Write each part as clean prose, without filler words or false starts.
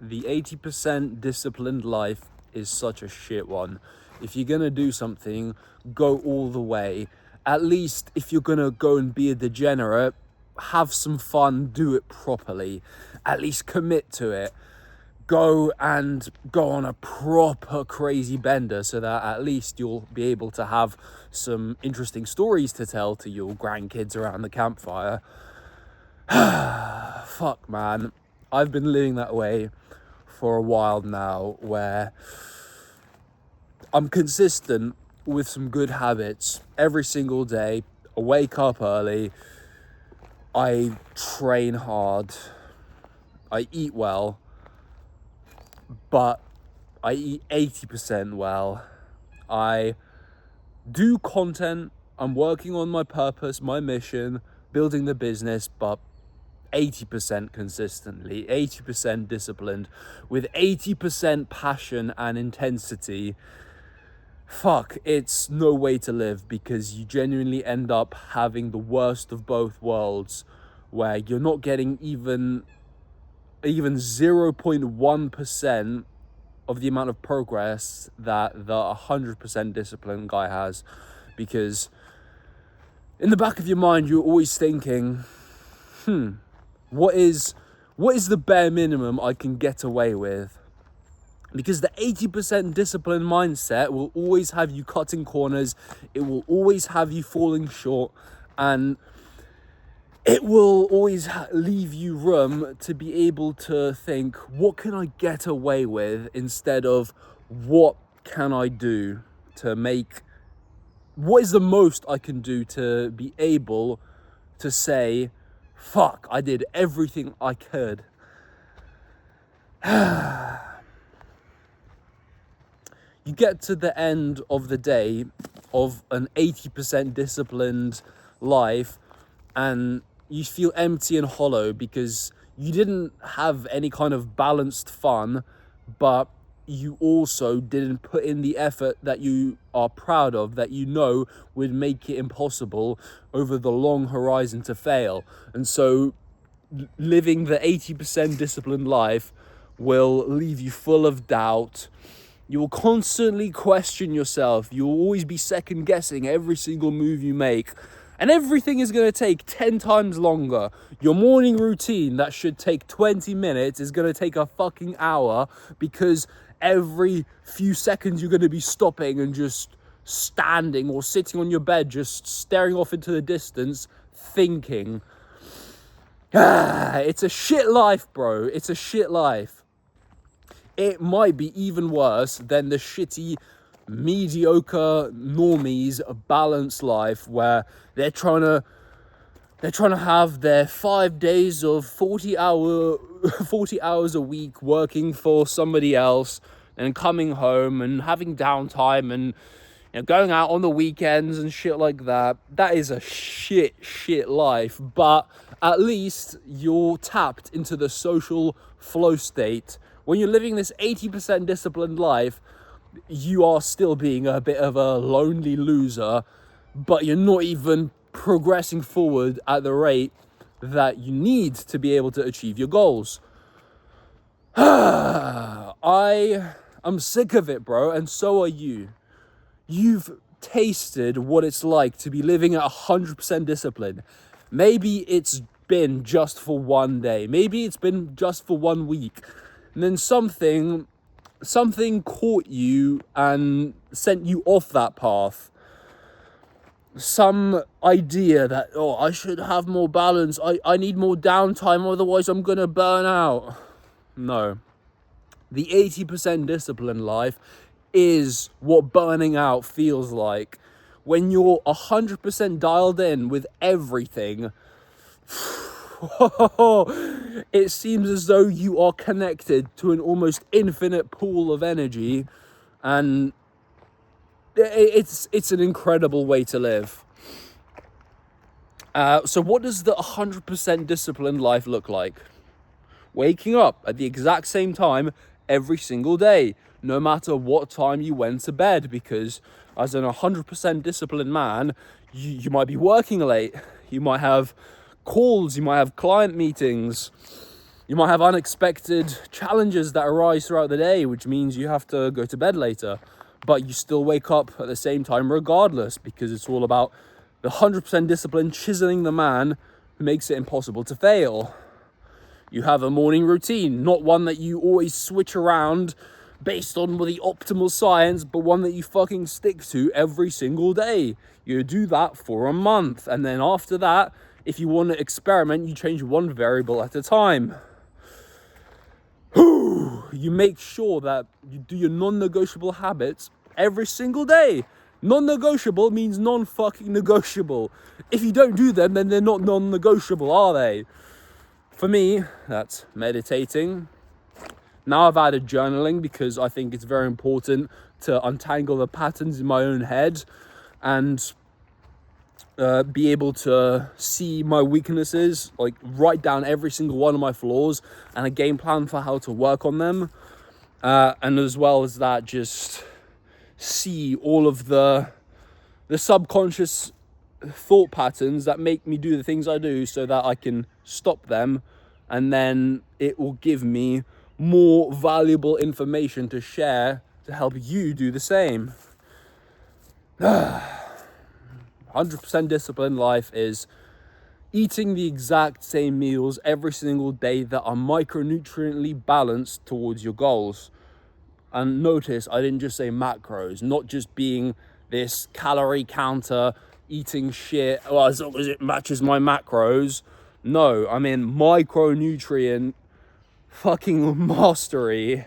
the 80% disciplined life is such a shit one. If you're gonna do something, go all the way. At least if you're gonna go and be a degenerate, have some fun, do it properly. At least commit to it. Go on a proper crazy bender so that at least you'll be able to have some interesting stories to tell to your grandkids around the campfire. Fuck, man. I've been living that way for a while now, where I'm consistent with some good habits every single day. I wake up early, I train hard, I eat well, but I eat 80% well. I do content, I'm working on my purpose, my mission, building the business, but 80% consistently, 80% disciplined, with 80% passion and intensity. Fuck, it's no way to live, because you genuinely end up having the worst of both worlds, where you're not getting even 0.1% of the amount of progress that the 100% disciplined guy has. Because in the back of your mind, you're always thinking, what is the bare minimum I can get away with? Because the 80% discipline mindset will always have you cutting corners, it will always have you falling short, and it will always leave you room to be able to think, what can I get away with, instead of what can I do to make, what is the most I can do to be able to say, fuck, I did everything I could. You get to the end of the day of an 80% disciplined life, and you feel empty and hollow because you didn't have any kind of balanced fun, but you also didn't put in the effort that you are proud of, that you know would make it impossible over the long horizon to fail. And so living the 80% disciplined life will leave you full of doubt. You will constantly question yourself. You'll always be second guessing every single move you make. And everything is going to take 10 times longer. Your morning routine that should take 20 minutes is going to take a fucking hour, because every few seconds you're going to be stopping and just standing or sitting on your bed, just staring off into the distance, thinking. It's a shit life, bro. It's a shit life. It might be even worse than the shitty, mediocre normies balanced life, where they're trying to have their 5 days of 40 hours a week working for somebody else, and coming home and having downtime, and going out on the weekends and shit like that. That is a shit life, but at least you're tapped into the social flow state. When you're living this 80% disciplined life, you are still being a bit of a lonely loser, but you're not even progressing forward at the rate that you need to be able to achieve your goals. I'm sick of it, bro, and so are you. You've tasted what it's like to be living at 100% discipline. Maybe it's been just for one day. Maybe it's been just for 1 week. And then something caught you and sent you off that path. Some idea that, I should have more balance. I need more downtime, otherwise I'm going to burn out. No. The 80% discipline life is what burning out feels like. When you're 100% dialed in with everything, it seems as though you are connected to an almost infinite pool of energy, and it's an incredible way to live. So what does the 100% disciplined life look like? Waking up at the exact same time every single day, no matter what time you went to bed, because as an 100% disciplined man, you might be working late, you might have calls, you might have client meetings, You might have unexpected challenges that arise throughout the day, which means you have to go to bed later, but you still wake up at the same time regardless, because it's all about the 100% discipline chiseling the man who makes it impossible to fail. You have a morning routine, not one that you always switch around based on the optimal science, but one that you fucking stick to every single day. You do that for a month, and then after that, if you want to experiment, you change one variable at a time. You make sure that you do your non-negotiable habits every single day. Non-negotiable means non-fucking negotiable. If you don't do them, then they're not non-negotiable, are they? For me, that's meditating. Now I've added journaling because I think it's very important to untangle the patterns in my own head and be able to see my weaknesses, like write down every single one of my flaws and a game plan for how to work on them. And as well as that, just see all of the subconscious thought patterns that make me do the things I do so that I can stop them, and then it will give me more valuable information to share to help you do the same. 100% disciplined life is eating the exact same meals every single day that are micronutriently balanced towards your goals. And notice I didn't just say macros, not just being this calorie counter, eating shit, well, as long as it matches my macros. No, I mean micronutrient fucking mastery.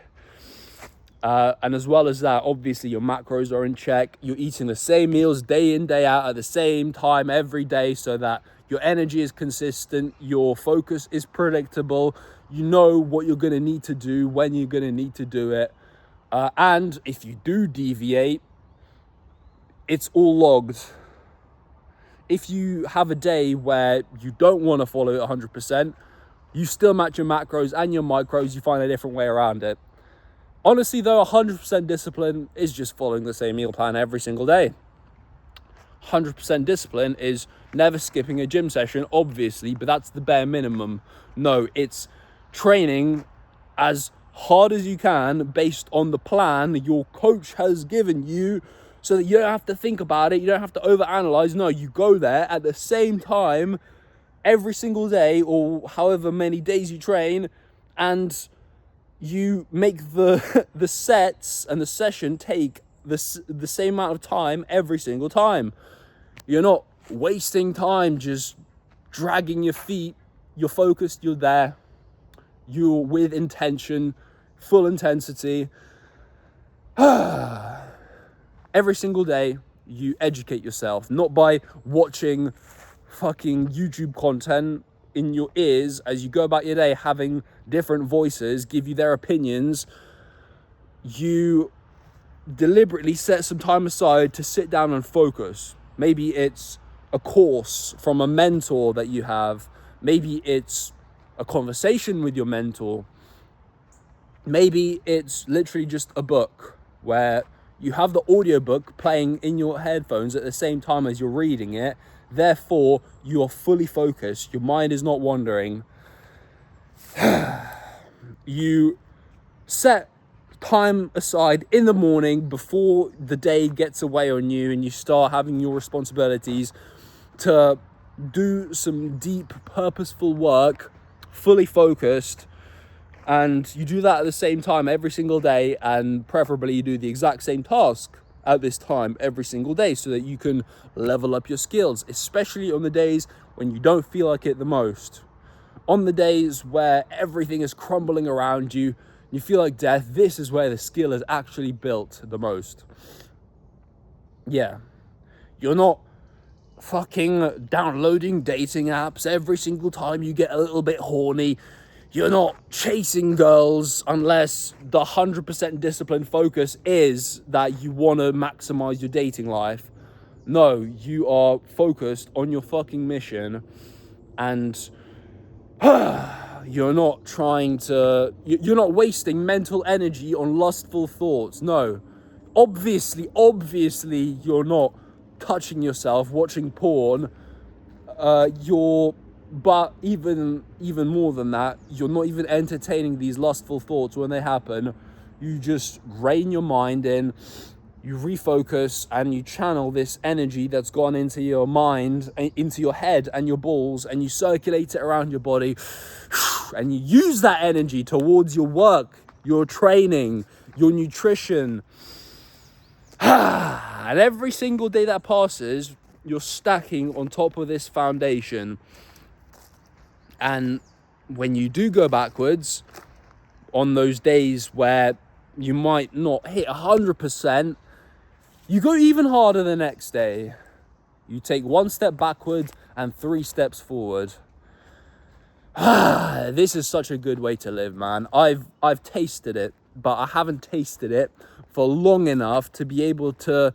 And as well as that, obviously your macros are in check. You're eating the same meals day in, day out at the same time every day so that your energy is consistent, your focus is predictable, you know what you're going to need to do, when you're going to need to do it. And if you do deviate, it's all logged. If you have a day where you don't want to follow it 100%, you still match your macros and your micros, you find a different way around it. Honestly though, 100% discipline is just following the same meal plan every single day. 100% discipline is never skipping a gym session, obviously, but that's the bare minimum. No, it's training as hard as you can based on the plan your coach has given you, so that you don't have to think about it, you don't have to overanalyze. No, you go there at the same time every single day, or however many days you train, and you make the sets and the session take the same amount of time every single time. You're not wasting time just dragging your feet. You're focused, you're there, you're with intention, full intensity. Every single day you educate yourself, not by watching fucking YouTube content in your ears as you go about your day, having different voices give you their opinions. You deliberately set some time aside to sit down and focus. Maybe it's a course from a mentor that you have. Maybe it's a conversation with your mentor. Maybe it's literally just a book where you have the audiobook playing in your headphones at the same time as you're reading it. Therefore, you are fully focused. Your mind is not wandering. You set time aside in the morning before the day gets away on you and you start having your responsibilities to do some deep, purposeful work, fully focused. And you do that at the same time every single day, and preferably you do the exact same task at this time every single day so that you can level up your skills, especially on the days when you don't feel like it the most. On the days where everything is crumbling around you, you feel like death, this is where the skill is actually built the most. Yeah. You're not fucking downloading dating apps every single time you get a little bit horny. You're not chasing girls unless the 100% disciplined focus is that you want to maximize your dating life. No, you are focused on your fucking mission, and you're not wasting mental energy on lustful thoughts. No, obviously you're not touching yourself, watching porn. You're But even more than that, you're not even entertaining these lustful thoughts when they happen. You just rein your mind in, you refocus, and you channel this energy that's gone into your mind, into your head and your balls, and you circulate it around your body, and you use that energy towards your work, your training, your nutrition. And every single day that passes, you're stacking on top of this foundation. And when you do go backwards, on those days where you might not hit 100%, you go even harder the next day. You take 1 step backward and 3 steps forward. This is such a good way to live, man. I've tasted it, but I haven't tasted it for long enough to be able to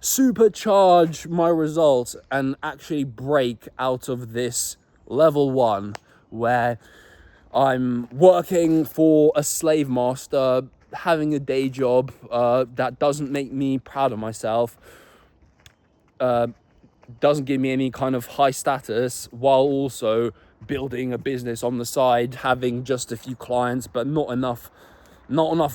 supercharge my results and actually break out of this level 1 where I'm working for a slave master, having a day job that doesn't make me proud of myself, doesn't give me any kind of high status, while also building a business on the side, having just a few clients, but not enough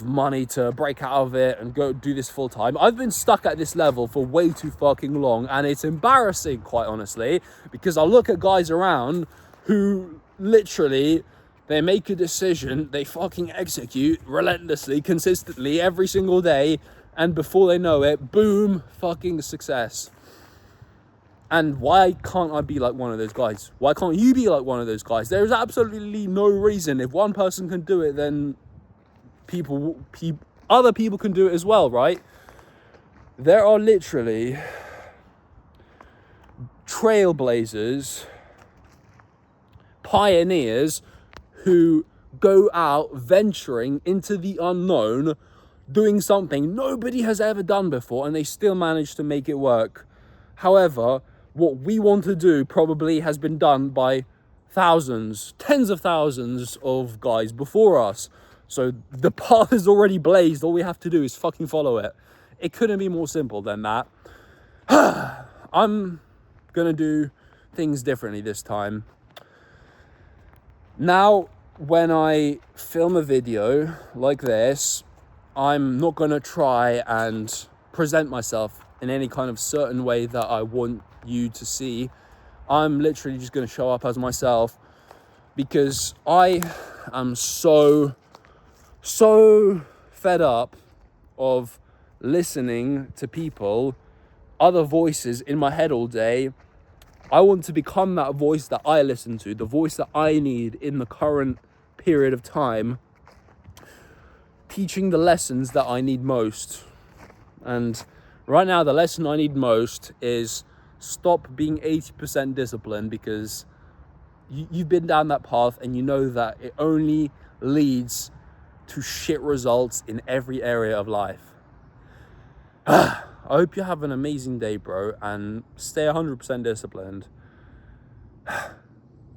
money to break out of it and go do this full time. I've been stuck at this level for way too fucking long, and it's embarrassing, quite honestly, because I look at guys around who literally, they make a decision, they fucking execute relentlessly, consistently, every single day, and before they know it, boom, fucking success. And why can't I be like one of those guys? Why can't you be like one of those guys? There's absolutely no reason. If one person can do it, then other people can do it as well, right? There are literally trailblazers, pioneers who go out venturing into the unknown, doing something nobody has ever done before, and they still manage to make it work. However, what we want to do probably has been done by thousands, tens of thousands of guys before us. So the path is already blazed. All we have to do is fucking follow it. It couldn't be more simple than that. I'm gonna do things differently this time. Now, when I film a video like this, I'm not going to try and present myself in any kind of certain way that I want you to see. I'm literally just going to show up as myself, because I am so fed up of listening to people, other voices in my head all day. I want to become that voice that I listen to, the voice that I need in the current period of time, teaching the lessons that I need most. And right now, the lesson I need most is stop being 80% disciplined, because you've been down that path and you know that it only leads to shit results in every area of life. I hope you have an amazing day, bro, and stay 100% disciplined.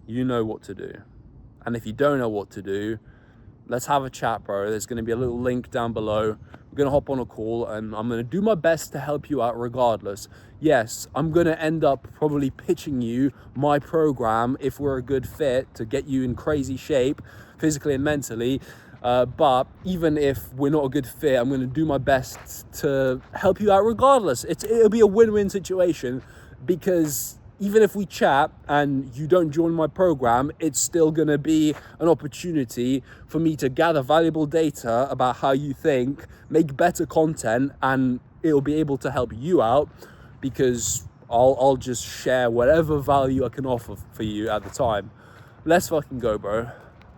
You know what to do. And if you don't know what to do, let's have a chat, bro. There's going to be a little link down below. We're going to hop on a call, and I'm going to do my best to help you out regardless. Yes, I'm going to end up probably pitching you my program if we're a good fit to get you in crazy shape, physically and mentally. But even if we're not a good fit, I'm going to do my best to help you out regardless. It'll be a win-win situation, because even if we chat and you don't join my program, it's still going to be an opportunity for me to gather valuable data about how you think, make better content, and it'll be able to help you out, because I'll just share whatever value I can offer for you at the time. Let's fucking go, bro.